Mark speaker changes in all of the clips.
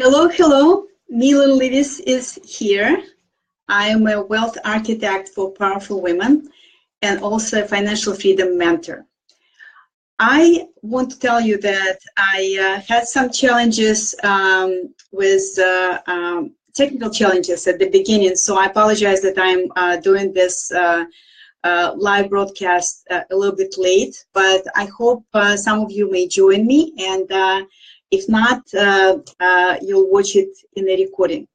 Speaker 1: Hello, hello. Milan Lewis is here. I am a wealth architect for powerful women and also a financial freedom mentor. I want to tell you that I had some challenges with technical challenges at the beginning, so I apologize that I'm doing this live broadcast a little bit late, but I hope some of you may join me, and if not, you'll watch it in the recording.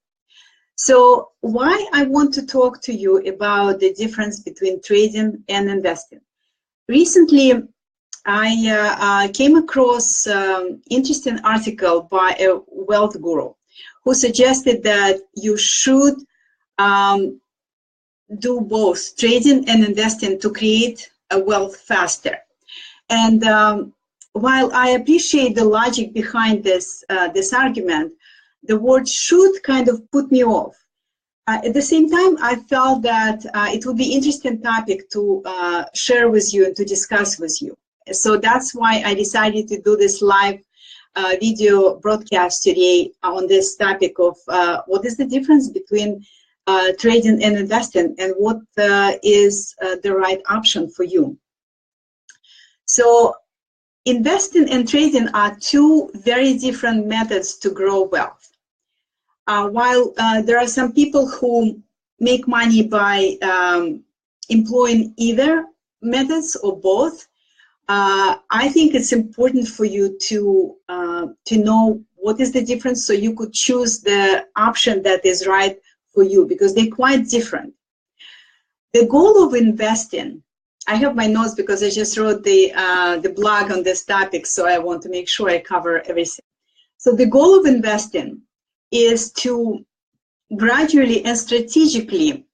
Speaker 1: So why I want to talk to you about the difference between trading and investing. Recently, I came across an interesting article by a wealth guru who suggested that you should do both trading and investing to create a wealth faster. And while I appreciate the logic behind this argument, the word should kind of put me off. At the same time, I felt that it would be an interesting topic to share with you and to discuss with you. So that's why I decided to do this live video broadcast today on this topic of what is the difference between trading and investing, and what is the right option for you. So investing and trading are two very different methods to grow wealth. While there are some people who make money by employing either methods or both, I think it's important for you to know what is the difference so you could choose the option that is right for you, because they're quite different. The goal of investing, I have my notes because I just wrote the blog on this topic, so I want to make sure I cover everything. So the goal of investing is to gradually and strategically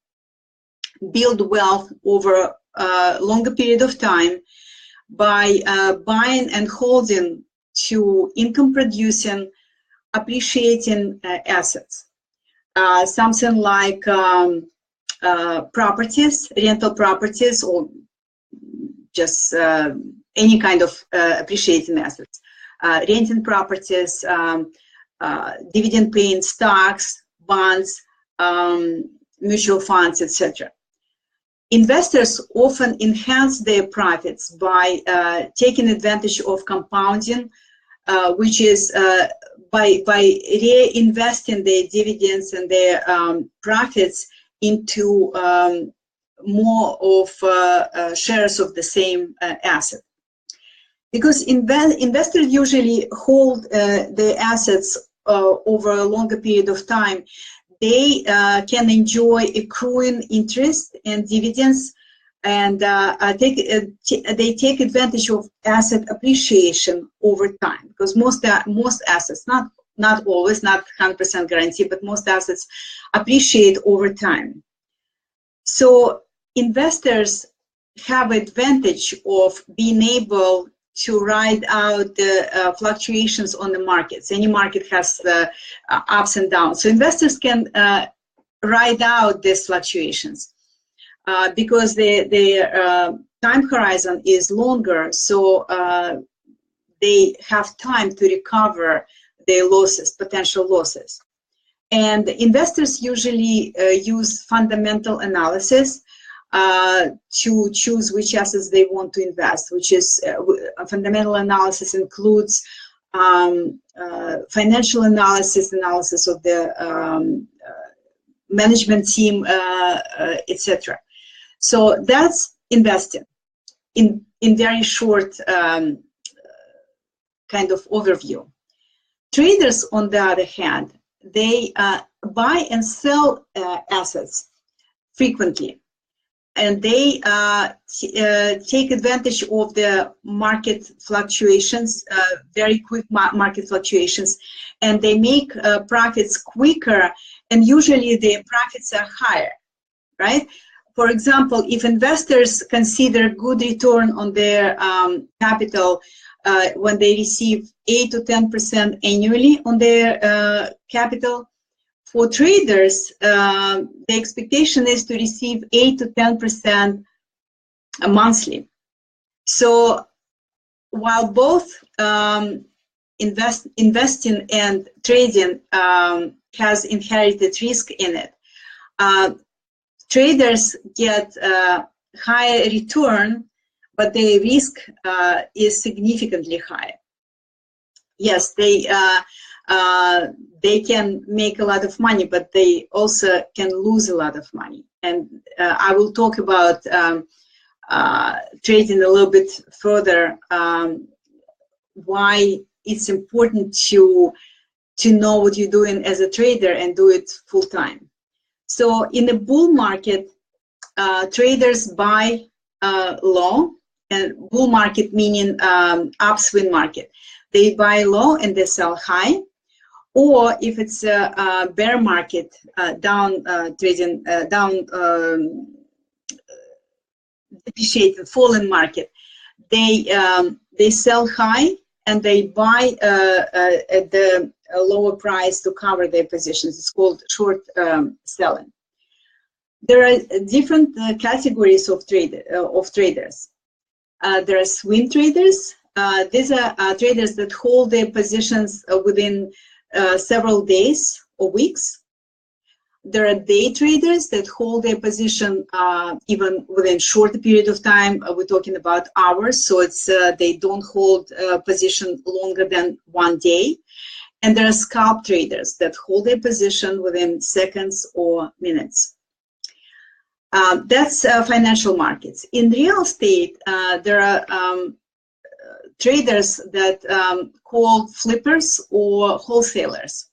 Speaker 1: build wealth over a longer period of time by buying and holding to income-producing, appreciating assets. Something like properties, rental properties, or just any kind of appreciating assets. Renting properties, dividend-paying stocks, bonds, mutual funds, etc. Investors often enhance their profits by taking advantage of compounding, which is by reinvesting their dividends and their profits into more of shares of the same asset. Because investors usually hold their assets over a longer period of time, they can enjoy accruing interest and dividends, and they take advantage of asset appreciation over time, because most assets, not always, not 100% guarantee, but most assets appreciate over time. So investors have advantage of being able to ride out the fluctuations on the markets. Any market has ups and downs. So investors can ride out these fluctuations because their time horizon is longer, so they have time to recover their losses, potential losses. And investors usually use fundamental analysis to choose which assets they want to invest, which is fundamental analysis includes financial analysis of the management team, etc. So that's investing in very short kind of overview. Traders, on the other hand, they buy and sell assets frequently, and they take advantage of the market fluctuations, very quick market fluctuations, and they make profits quicker, and usually their profits are higher, right? For example, if investors consider good return on their capital when they receive 8 to 10% annually on their capital, for traders, the expectation is to receive 8 to 10% monthly. So while both investing and trading has inherited risk in it. Traders get higher return, but their risk is significantly higher. Yes, they can make a lot of money, but they also can lose a lot of money. And I will talk about trading a little bit further, why it's important to know what you're doing as a trader and do it full time. So in a bull market, traders buy low, and bull market meaning upswing market. They buy low and they sell high. Or if it's a bear market, depreciated, fallen market, they sell high and they buy at the lower price to cover their positions. It's called short selling. There are different categories of traders. There are swing traders. These are traders that hold their positions within several days or weeks. There are day traders that hold their position even within shorter period of time. We're talking about hours, so it's they don't hold a position longer than 1 day. And there are scalp traders that hold their position within seconds or minutes. That's financial markets. In real estate, there are traders that called flippers or wholesalers.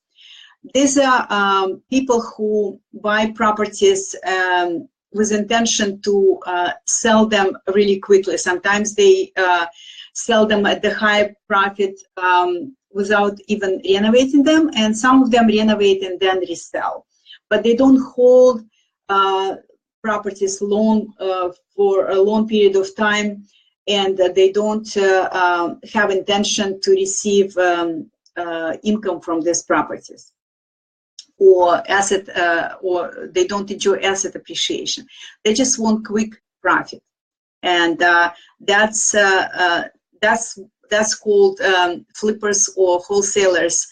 Speaker 1: These are people who buy properties with intention to sell them really quickly. Sometimes they sell them at the high profit without even renovating them, and some of them renovate and then resell. But they don't hold properties long for a long period of time, and they don't have intention to receive income from these properties, or or they don't enjoy asset appreciation. They just want quick profit, and that's called flippers or wholesalers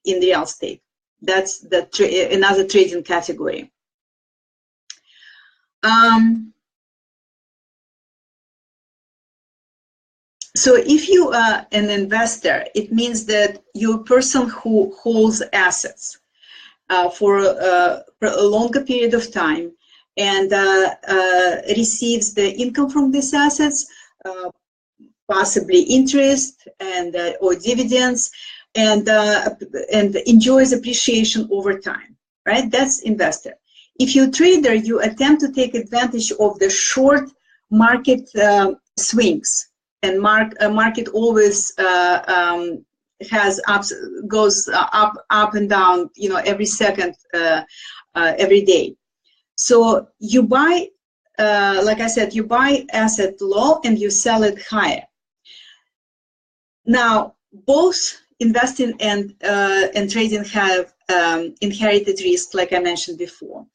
Speaker 1: in real estate. That's another trading category. So if you are an investor, it means that you're a person who holds assets for a longer period of time and receives the income from these assets, possibly interest and or dividends, and enjoys appreciation over time, right? That's investor. If you're a trader, you attempt to take advantage of the short market swings. And market always goes up and down, every second, every day. So you buy, like I said, you buy asset low and you sell it higher. Now, both investing and trading have inherited risk, like I mentioned before.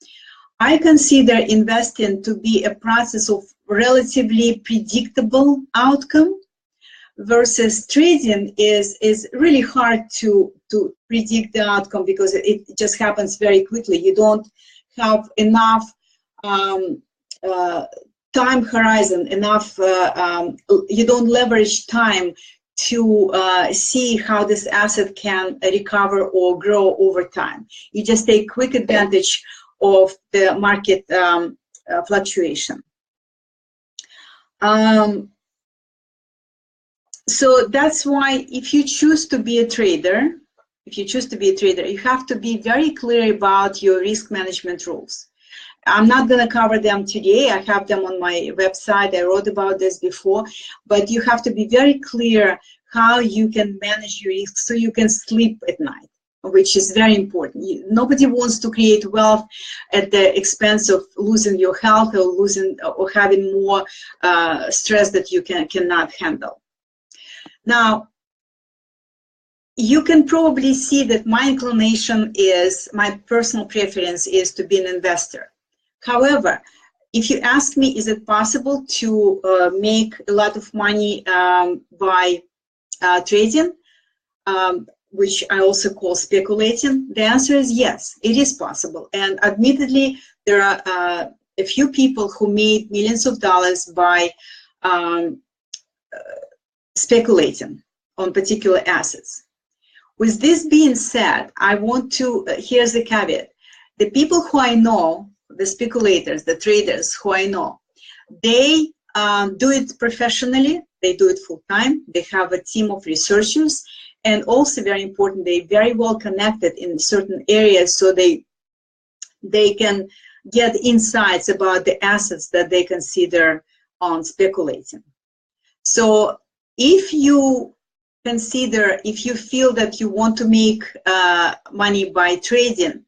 Speaker 1: I consider investing to be a process of relatively predictable outcome, versus trading is really hard to predict the outcome because it just happens very quickly. You don't have enough time horizon, enough, you don't leverage time to see how this asset can recover or grow over time. You just take quick advantage of the market fluctuation. So that's why if you choose to be a trader, you have to be very clear about your risk management rules. I'm not going to cover them today. I have them on my website. I wrote about this before, but you have to be very clear how you can manage your risk so you can sleep at night, which is very important. Nobody wants to create wealth at the expense of losing your health or having more stress that you cannot handle. Now, you can probably see that my inclination is, my personal preference is to be an investor. However, if you ask me, is it possible to make a lot of money by trading? which I also call speculating? The answer is yes, it is possible. And admittedly, there are a few people who made millions of dollars by speculating on particular assets. With this being said, I want to, here's the caveat. The people who I know, the speculators, the traders who I know, they do it professionally, they do it full time, they have a team of researchers, and also very important, they're very well connected in certain areas, so they can get insights about the assets that they consider on speculating. So if you consider, if you feel that you want to make money by trading,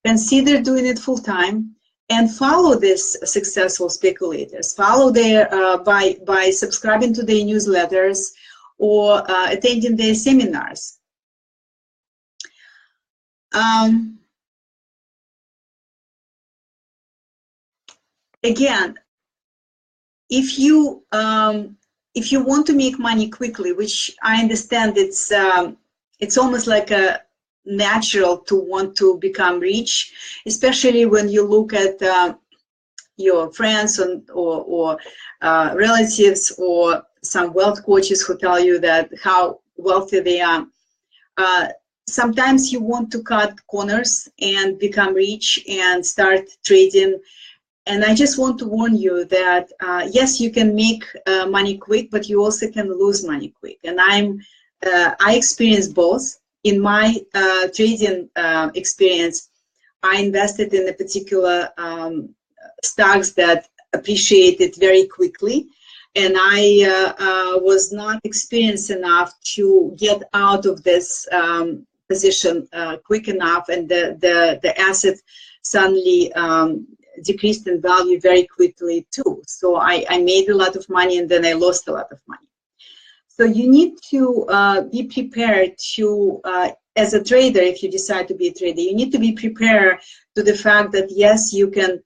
Speaker 1: consider doing it full time and follow these successful speculators. Follow their, by subscribing to their newsletters or attending their seminars. Again, if you want to make money quickly, which I understand it's almost like a natural to want to become rich, especially when you look at your friends or relatives or some wealth coaches who tell you that how wealthy they are. Sometimes you want to cut corners and become rich and start trading. And I just want to warn you that yes, you can make money quick, but you also can lose money quick. And I experienced both. In my trading experience, I invested in a particular stocks that appreciated very quickly, and I was not experienced enough to get out of this position quick enough, and the asset suddenly decreased in value very quickly too. So I made a lot of money and then I lost a lot of money. So you need to be prepared to, as a trader, if you decide to be a trader, you need to be prepared to the fact that yes, you can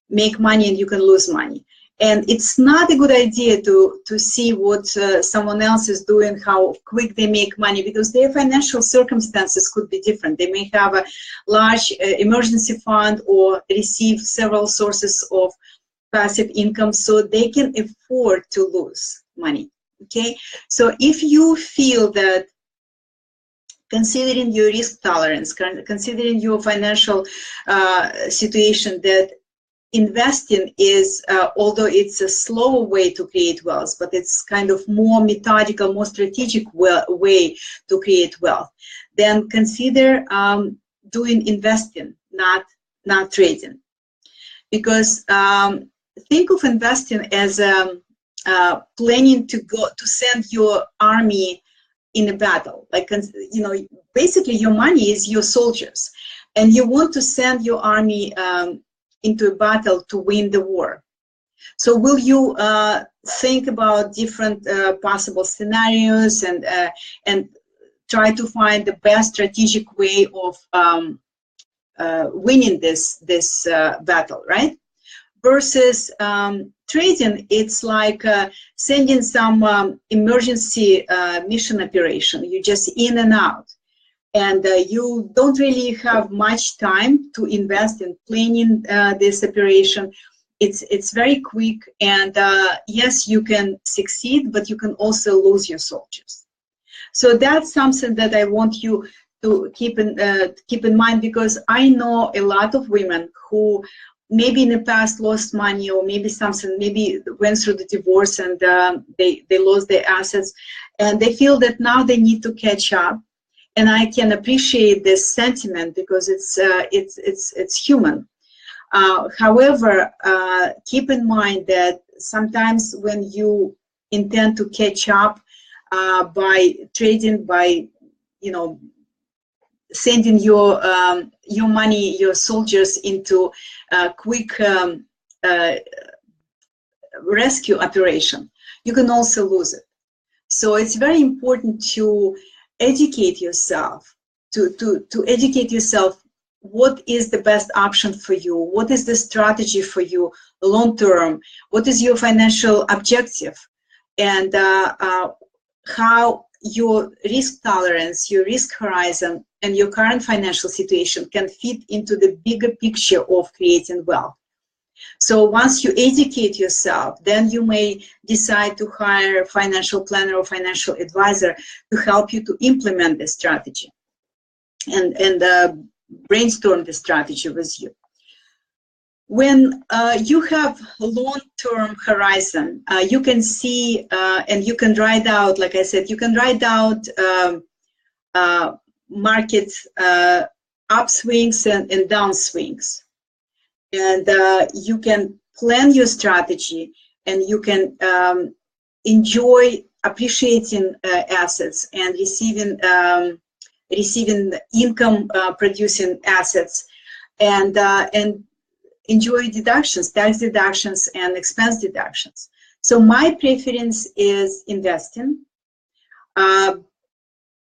Speaker 1: make money and you can lose money. And it's not a good idea to see what someone else is doing, how quick they make money, because their financial circumstances could be different. They may have a large emergency fund or receive several sources of passive income, so they can afford to lose money. Okay, so if you feel that, considering your risk tolerance, considering your financial situation, that investing is, although it's a slower way to create wealth, but it's kind of more methodical, more strategic way to create wealth, then consider doing investing, not trading. Because think of investing as planning to send your army in a battle. Like, you know, basically your money is your soldiers, and you want to send your army into a battle to win the war. So will you think about different possible scenarios and try to find the best strategic way of winning this battle, right? Versus trading, it's like sending some emergency mission operation. You just in and out. And you don't really have much time to invest in planning this operation. It's very quick, and yes, you can succeed, but you can also lose your soldiers. So that's something that I want you to keep in mind, because I know a lot of women who maybe in the past lost money, or maybe went through the divorce and they lost their assets, and they feel that now they need to catch up. And I can appreciate this sentiment because it's human. However, keep in mind that sometimes when you intend to catch up by trading, by sending your money, your soldiers into a quick rescue operation, you can also lose it. So it's very important to educate yourself, to educate yourself what is the best option for you, what is the strategy for you long term, what is your financial objective, and how your risk tolerance, your risk horizon, and your current financial situation can fit into the bigger picture of creating wealth. So once you educate yourself, then you may decide to hire a financial planner or financial advisor to help you to implement the strategy and brainstorm the strategy with you. When you have a long-term horizon, you can see and you can ride out, like I said, you can ride out market upswings and downswings. And you can plan your strategy, and you can enjoy appreciating assets and receiving income producing assets, and enjoy deductions, tax deductions and expense deductions. So my preference is investing.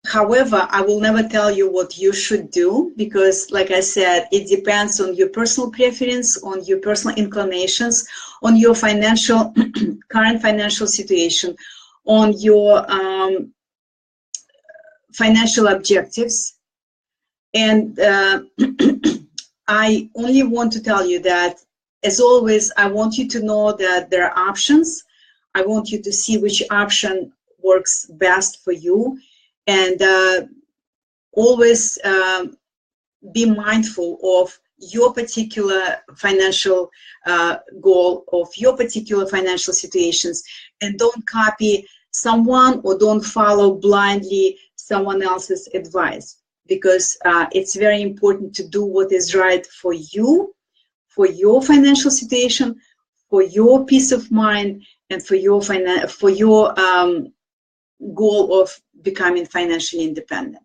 Speaker 1: However, I will never tell you what you should do, because like I said, it depends on your personal preference, on your personal inclinations, on your financial current financial situation, on your financial objectives. And I only want to tell you that, as always, I want you to know that there are options. I want you to see which option works best for you. And always be mindful of your particular financial goal, of your particular financial situations, and don't copy someone or don't follow blindly someone else's advice, because it's very important to do what is right for you, for your financial situation, for your peace of mind, and for your goal of becoming financially independent.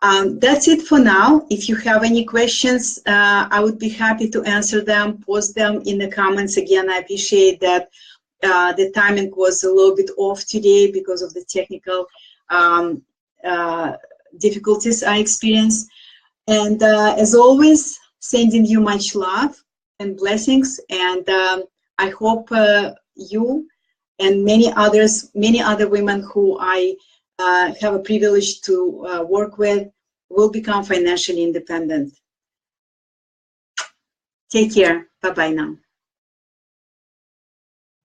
Speaker 1: That's it for now. If you have any questions, I would be happy to answer them. Post them in the comments. Again, I appreciate that the timing was a little bit off today because of the technical difficulties I experienced. And as always, sending you much love and blessings. And I hope you and many other women who I have a privilege to work with will become financially independent. Take care. Bye-bye now.